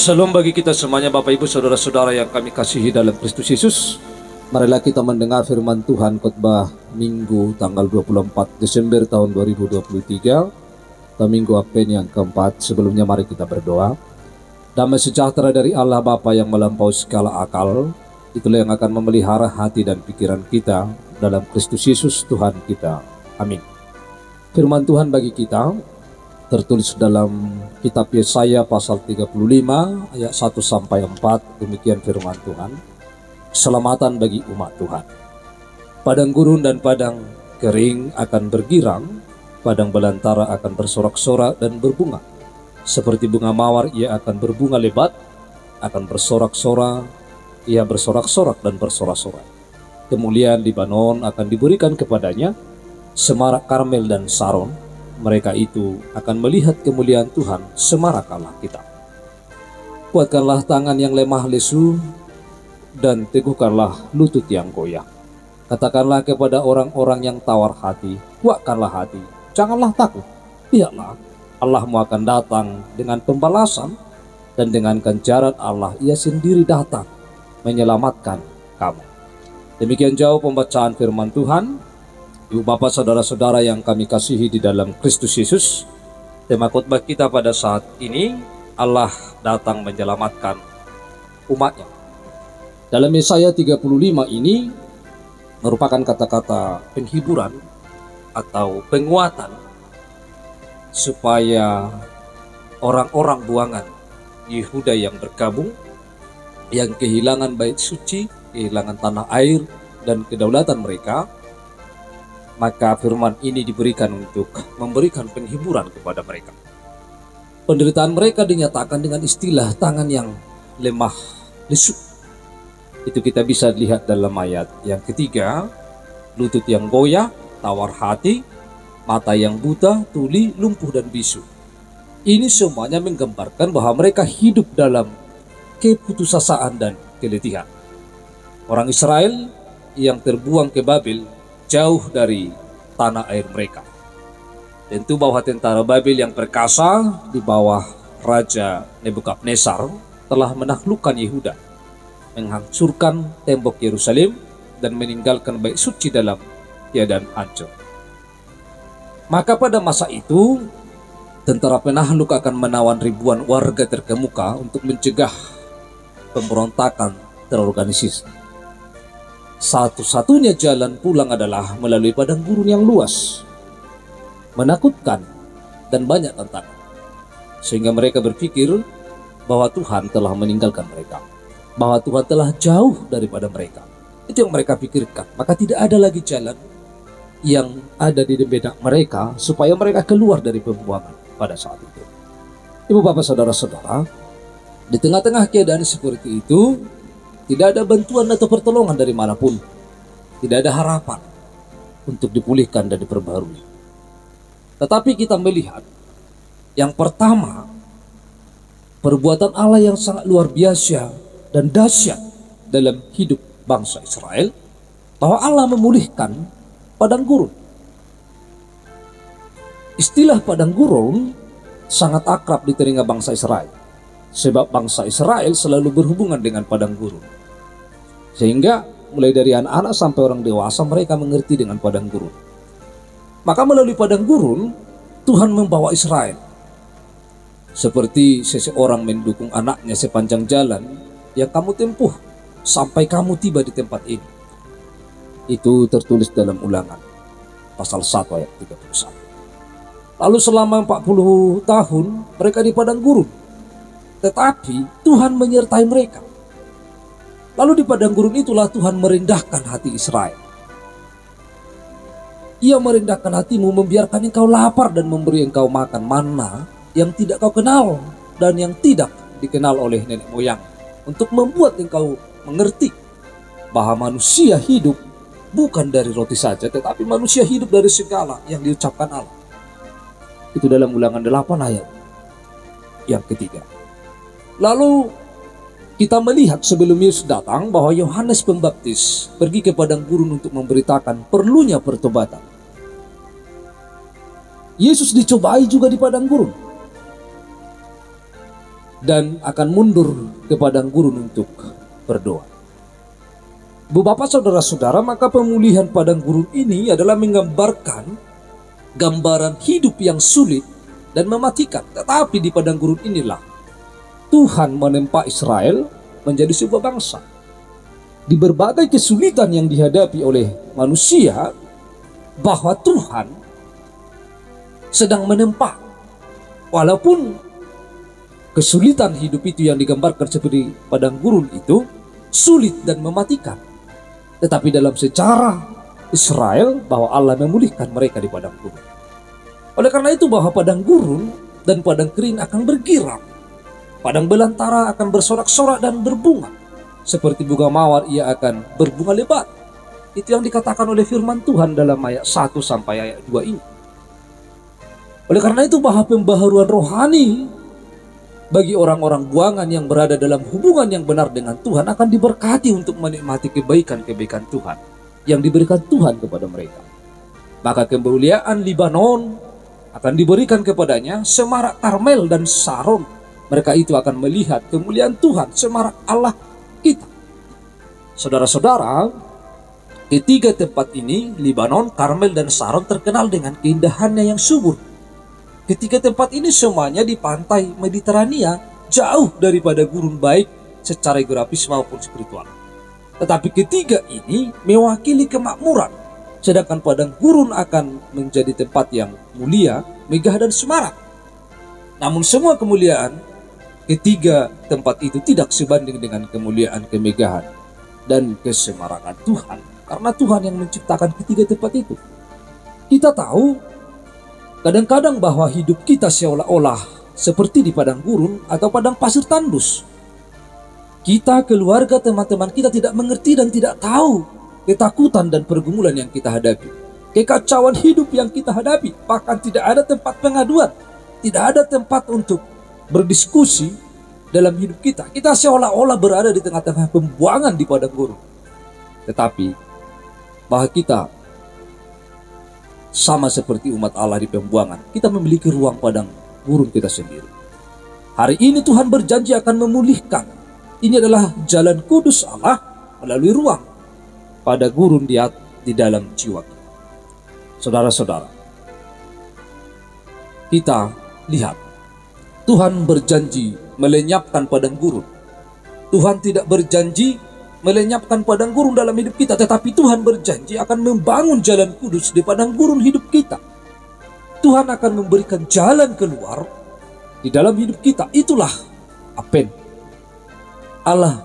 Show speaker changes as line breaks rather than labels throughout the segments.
Shalom bagi kita semuanya, Bapak Ibu Saudara-saudara yang kami kasihi dalam Kristus Yesus. Marilah kita mendengar firman Tuhan khotbah Minggu tanggal 24 Desember tahun 2023 atau Minggu Advent yang keempat. Sebelumnya mari kita berdoa. Damai sejahtera dari Allah Bapa yang melampaui segala akal, itulah yang akan memelihara hati dan pikiran kita dalam Kristus Yesus Tuhan kita. Amin. Firman Tuhan bagi kita tertulis dalam kitab Yesaya pasal 35 ayat 1 sampai 4. Demikian firman Tuhan. Keselamatan bagi umat Tuhan. Padang gurun dan padang kering akan bergirang, padang belantara akan bersorak-sorak dan berbunga. Seperti bunga mawar ia akan berbunga lebat, akan bersorak-sorak, ia bersorak-sorak dan bersorak-sorak. Kemuliaan Libanon akan diberikan kepadanya, semarak Karmel dan Saron. Mereka itu akan melihat kemuliaan Tuhan semarak Allah kita. Kuatkanlah tangan yang lemah lesu dan teguhkanlah lutut yang goyah. Katakanlah kepada orang-orang yang tawar hati, kuatkanlah hati, janganlah takut. Lihatlah, Allahmu akan datang dengan pembalasan, dan dengan ganjaran Allah ia sendiri datang menyelamatkan kamu. Demikian jauh pembacaan firman Tuhan. Ibu bapak saudara-saudara yang kami kasihi di dalam Kristus Yesus, tema khotbah kita pada saat ini, Allah datang menyelamatkan umatnya. Dalam Yesaya 35 ini merupakan kata-kata penghiburan atau penguatan supaya orang-orang buangan Yehuda yang bergabung, yang kehilangan bait suci, kehilangan tanah air dan kedaulatan mereka, maka firman ini diberikan untuk memberikan penghiburan kepada mereka. Penderitaan mereka dinyatakan dengan istilah tangan yang lemah lesu. Itu kita bisa lihat dalam ayat yang ketiga, lutut yang goyah, tawar hati, mata yang buta, tuli, lumpuh dan bisu. Ini semuanya menggambarkan bahwa mereka hidup dalam keputusasaan dan keletihan. Orang Israel yang terbuang ke Babel jauh dari tanah air mereka. Tentu bahwa tentara Babel yang perkasa di bawah Raja Nebukadnezar telah menaklukkan Yehuda, menghancurkan tembok Yerusalem dan meninggalkan bait suci dalam keadaan hancur. Maka pada masa itu tentara penakluk akan menawan ribuan warga terkemuka untuk mencegah pemberontakan terorganisir. Satu-satunya jalan pulang adalah melalui padang gurun yang luas, menakutkan dan banyak tantangan, sehingga mereka berpikir bahwa Tuhan telah meninggalkan mereka, bahwa Tuhan telah jauh daripada mereka. Itu yang mereka pikirkan. Maka tidak ada lagi jalan yang ada di benak mereka supaya mereka keluar dari pembuangan pada saat itu. Ibu bapak saudara-saudara, di tengah-tengah keadaan seperti itu, tidak ada bantuan atau pertolongan dari manapun. Tidak ada harapan untuk dipulihkan dan diperbarui. Tetapi kita melihat yang pertama, perbuatan Allah yang sangat luar biasa dan dahsyat dalam hidup bangsa Israel, bahwa Allah memulihkan padang gurun. Istilah padang gurun sangat akrab di telinga bangsa Israel, sebab bangsa Israel selalu berhubungan dengan padang gurun. Sehingga mulai dari anak-anak sampai orang dewasa mereka mengerti dengan padang gurun. Maka melalui padang gurun Tuhan membawa Israel. Seperti seseorang mendukung anaknya sepanjang jalan yang kamu tempuh sampai kamu tiba di tempat ini. Itu tertulis dalam Ulangan pasal 1 ayat 31. Lalu selama 40 tahun mereka di padang gurun, tetapi Tuhan menyertai mereka. Lalu di padang gurun itulah Tuhan merendahkan hati Israel. Ia merendahkan hatimu, membiarkan engkau lapar dan memberi engkau makan manna yang tidak kau kenal dan yang tidak dikenal oleh nenek moyang, untuk membuat engkau mengerti bahwa manusia hidup bukan dari roti saja, tetapi manusia hidup dari segala yang diucapkan Allah. Itu dalam Ulangan 8 ayat yang ketiga. Lalu kita melihat sebelum Yesus datang bahwa Yohanes Pembaptis pergi ke padang gurun untuk memberitakan perlunya pertobatan. Yesus dicobai juga di padang gurun. dan akan mundur ke padang gurun untuk berdoa. Bu Bapak saudara-saudara, maka pemulihan padang gurun ini adalah menggambarkan gambaran hidup yang sulit dan mematikan. Tetapi di padang gurun inilah Tuhan menempa Israel menjadi sebuah bangsa. Di berbagai kesulitan yang dihadapi oleh manusia, bahwa Tuhan sedang menempa. Walaupun kesulitan hidup itu yang digambarkan seperti padang gurun itu sulit dan mematikan, tetapi dalam sejarah Israel bahwa Allah memulihkan mereka di padang gurun. Oleh karena itu bahwa padang gurun dan padang kering akan bergirang, padang belantara akan bersorak-sorak dan berbunga. Seperti bunga mawar ia akan berbunga lebat. Itu yang dikatakan oleh firman Tuhan dalam ayat 1 sampai ayat 2 ini. Oleh karena itu bahwa pembaharuan rohani bagi orang-orang buangan yang berada dalam hubungan yang benar dengan Tuhan akan diberkati untuk menikmati kebaikan-kebaikan Tuhan yang diberikan Tuhan kepada mereka. Maka kemuliaan Libanon akan diberikan kepadanya, semarak Karmel dan Saron. Mereka itu akan melihat kemuliaan Tuhan, semarak Allah kita. Saudara-saudara, ketiga tempat ini, Libanon, Karmel, dan Saron, terkenal dengan keindahannya yang subur. Ketiga tempat ini semuanya di pantai Mediterania, jauh daripada gurun baik secara geografis maupun spiritual. Tetapi ketiga ini mewakili kemakmuran, sedangkan padang gurun akan menjadi tempat yang mulia, megah, dan semarak. Namun semua kemuliaan ketiga tempat itu tidak sebanding dengan kemuliaan, kemegahan, dan kesemarakan Tuhan. Karena Tuhan yang menciptakan ketiga tempat itu. Kita tahu kadang-kadang bahwa hidup kita seolah-olah seperti di padang gurun atau padang pasir tandus. Kita, keluarga, teman-teman kita tidak mengerti dan tidak tahu ketakutan dan pergumulan yang kita hadapi. Kekacauan hidup yang kita hadapi. Bahkan tidak ada tempat pengaduan. Tidak ada tempat untuk berdiskusi dalam hidup kita. Kita seolah-olah berada di tengah-tengah pembuangan di padang gurun. Tetapi bahwa kita sama seperti umat Allah di pembuangan, kita memiliki ruang padang gurun kita sendiri. Hari ini Tuhan berjanji akan memulihkan. Ini adalah jalan kudus Allah melalui ruang pada gurun di dalam jiwa kita. Saudara-saudara, kita lihat Tuhan berjanji melenyapkan padang gurun. Tuhan tidak berjanji melenyapkan padang gurun dalam hidup kita, tetapi Tuhan berjanji akan membangun jalan kudus di padang gurun hidup kita. Tuhan akan memberikan jalan keluar di dalam hidup kita. Itulah Apen. Allah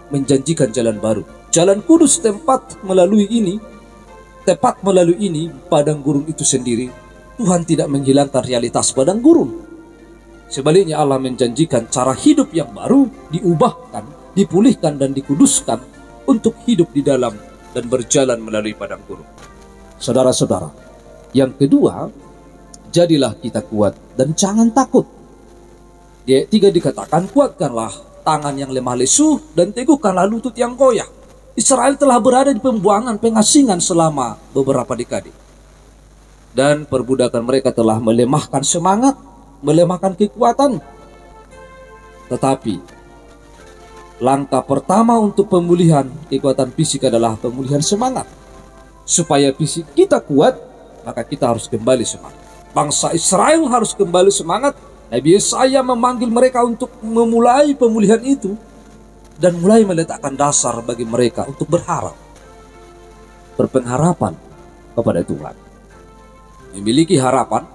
menjanjikan jalan baru, jalan kudus. Tepat melalui ini padang gurun itu sendiri, Tuhan tidak menghilangkan realitas padang gurun. Sebaliknya Allah menjanjikan cara hidup yang baru, diubahkan, dipulihkan, dan dikuduskan untuk hidup di dalam dan berjalan melalui padang gurun. Saudara-saudara, yang kedua, jadilah kita kuat dan jangan takut. Di ayat 3 dikatakan, kuatkanlah tangan yang lemah lesu dan teguhkanlah lutut yang goyah. Israel telah berada di pembuangan pengasingan selama beberapa dekade. Dan perbudakan mereka telah melemahkan semangat, melemahkan kekuatan. Tetapi langkah pertama untuk pemulihan kekuatan fisik adalah pemulihan semangat. Supaya fisik kita kuat, maka kita harus kembali semangat. Bangsa Israel harus kembali semangat. Nabi Yesaya memanggil mereka untuk memulai pemulihan itu dan mulai meletakkan dasar bagi mereka untuk berharap, berpengharapan kepada Tuhan. Memiliki harapan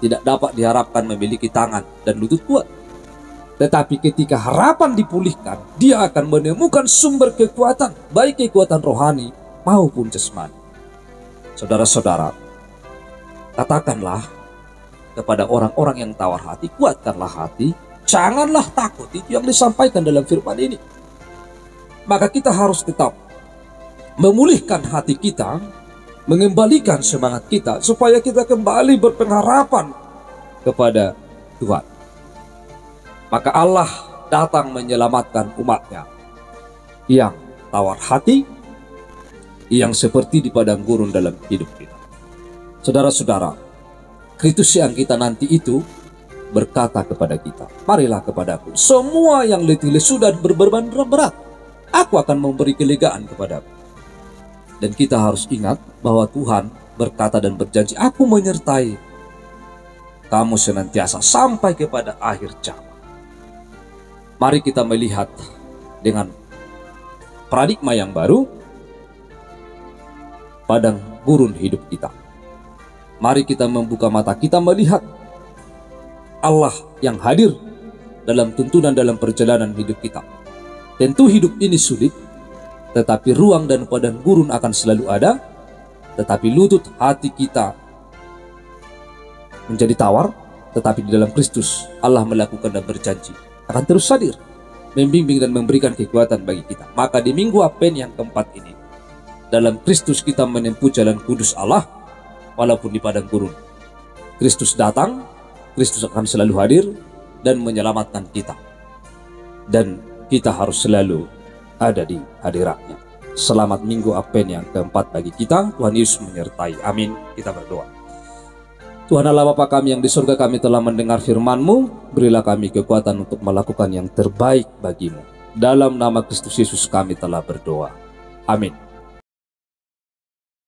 tidak dapat diharapkan memiliki tangan dan lutut kuat. Tetapi ketika harapan dipulihkan, dia akan menemukan sumber kekuatan, baik kekuatan rohani maupun jasmani. Saudara-saudara, katakanlah kepada orang-orang yang tawar hati, kuatkanlah hati, janganlah takut. Itu yang disampaikan dalam firman ini. Maka kita harus tetap memulihkan hati kita, mengembalikan semangat kita, supaya kita kembali berpengharapan kepada Tuhan. Maka Allah datang menyelamatkan umatnya yang tawar hati, yang seperti di padang gurun dalam hidup kita. Saudara-saudara, Kristus yang kita nanti itu berkata kepada kita, marilah kepadaku semua yang letih lesu dan berbeban berat, aku akan memberi kelegaan kepadamu. Dan kita harus ingat bahwa Tuhan berkata dan berjanji, aku menyertai kamu senantiasa sampai kepada akhir zaman. Mari kita melihat dengan paradigma yang baru padang gurun hidup kita. Mari kita membuka mata kita melihat Allah yang hadir dalam tuntunan dalam perjalanan hidup kita. Tentu hidup ini sulit, tetapi ruang dan padang gurun akan selalu ada. Tetapi lutut hati kita menjadi tawar, tetapi di dalam Kristus Allah melakukan dan berjanji akan terus hadir, membimbing dan memberikan kekuatan bagi kita. Maka di minggu Advent yang keempat ini, dalam Kristus kita menempuh jalan kudus Allah, walaupun di padang gurun. Kristus datang, Kristus akan selalu hadir dan menyelamatkan kita. Dan kita harus selalu ada di hadiratnya. Selamat minggu Advent yang keempat bagi kita. Tuhan Yesus menyertai. Amin. Kita berdoa. Tuhan Allah Bapa kami yang di surga, kami telah mendengar firman-Mu. Berilah kami kekuatan untuk melakukan yang terbaik bagi-Mu. Dalam nama Kristus Yesus kami telah berdoa. Amin.